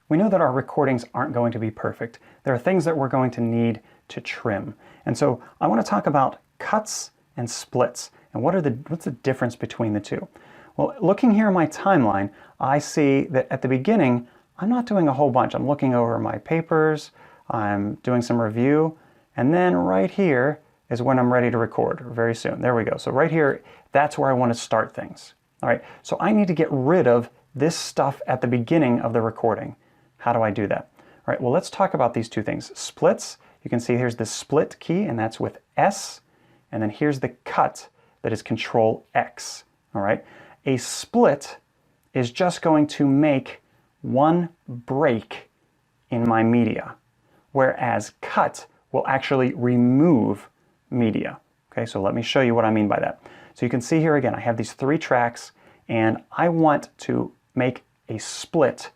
We know that our recordings aren't going to be perfect. There are things that we're going to need to trim. And so I want to talk about cuts and splits and what's the difference between the two. Well, looking here in my timeline, I see that at the beginning, I'm not doing a whole bunch. I'm looking over my papers, I'm doing some review, and then right here is when I'm ready to record, very soon. There we go. So right here, that's where I want to start things. All right, so I need to get rid of this stuff at the beginning of the recording. How do I do that? All right, well, let's talk about these two things. Splits, you can see here's the split key, and that's with S, and then here's the cut that is Control X. All right, a split is just going to make one break in my media, whereas cut will actually remove media. Okay, so let me show you what I mean by that. So you can see here again, I have these 3 tracks, and I want to make a split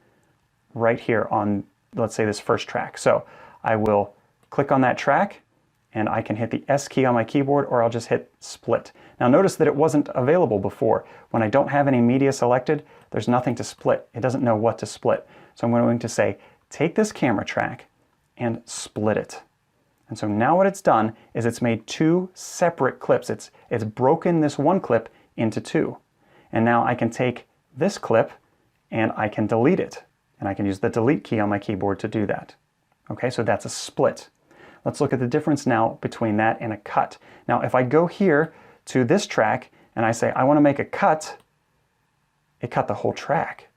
right here on, let's say, this first track. So I will click on that track, and I can hit the S key on my keyboard, or I'll just hit split. Now notice that it wasn't available before. When I don't have any media selected, there's nothing to split. It doesn't know what to split. So I'm going to say, take this camera track and split it. And so now what it's done is it's made 2 separate clips. It's broken this one clip into 2. And now I can take this clip and I can delete it. And I can use the delete key on my keyboard to do that. Okay, so that's a split. Let's look at the difference now between that and a cut. Now, if I go here to this track and I say, I want to make a cut, it cut the whole track.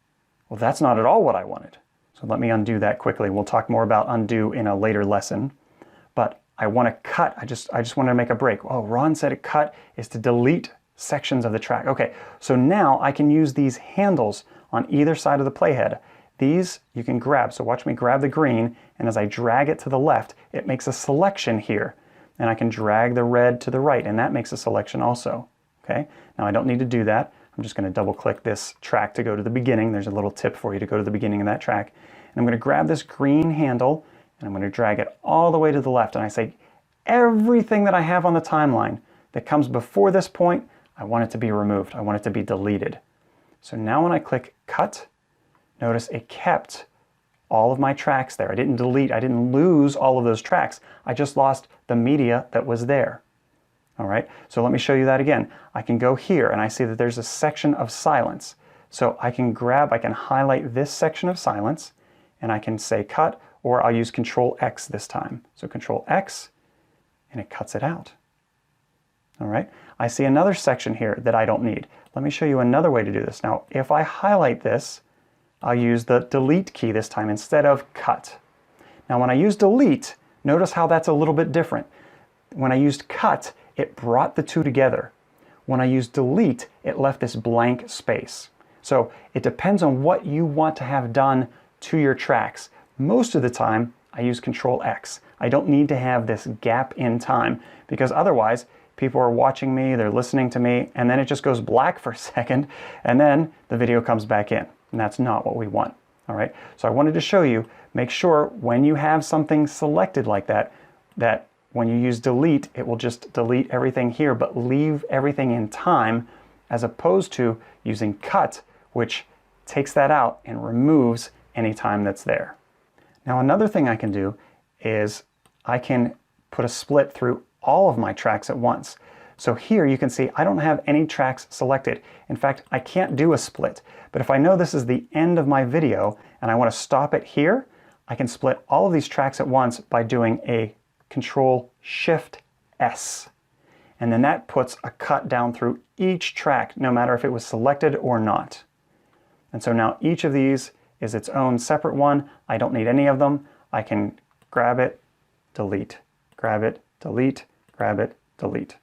Well, that's not at all what I wanted. So let me undo that quickly. We'll talk more about undo in a later lesson. But I want to cut. I just wanted to make a break. Oh, Ron said a cut is to delete sections of the track. Okay, so now I can use these handles on either side of the playhead. These you can grab. So watch me grab the green, and as I drag it to the left, it makes a selection here. And I can drag the red to the right, and that makes a selection also. Okay, now I don't need to do that. I'm just going to double click this track to go to the beginning. There's a little tip for you to go to the beginning of that track. And I'm going to grab this green handle, and I'm going to drag it all the way to the left. And I say, everything that I have on the timeline that comes before this point, I want it to be removed. I want it to be deleted. So now when I click cut, notice it kept all of my tracks there. I didn't delete, I didn't lose all of those tracks. I just lost the media that was there. All right, so let me show you that again. I can go here and I see that there's a section of silence. So I can highlight this section of silence, and I can say cut, or I'll use Control X this time. So Control X, and it cuts it out. All right, I see another section here that I don't need. Let me show you another way to do this. Now, if I highlight this, I'll use the delete key this time instead of cut. Now, when I use delete, notice how that's a little bit different. When I used cut, it brought the 2 together. When I used delete, it left this blank space. So it depends on what you want to have done to your tracks. Most of the time, I use Control X. I don't need to have this gap in time, because otherwise people are watching me, they're listening to me, and then it just goes black for a second, and then the video comes back in. And that's not what we want. All right, so I wanted to show you, make sure when you have something selected like that, that when you use delete, it will just delete everything here, but leave everything in time, as opposed to using cut, which takes that out and removes any time that's there. Now, another thing I can do is I can put a split through all of my tracks at once. So here you can see I don't have any tracks selected. In fact, I can't do a split. But if I know this is the end of my video and I want to stop it here, I can split all of these tracks at once by doing a Control-Shift-S. And then that puts a cut down through each track, no matter if it was selected or not. And so now each of these is its own separate one. I don't need any of them. I can grab it, delete, grab it, delete, grab it, delete.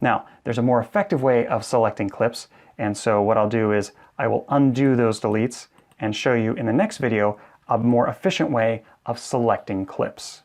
Now, there's a more effective way of selecting clips, and so what I'll do is I will undo those deletes and show you in the next video a more efficient way of selecting clips.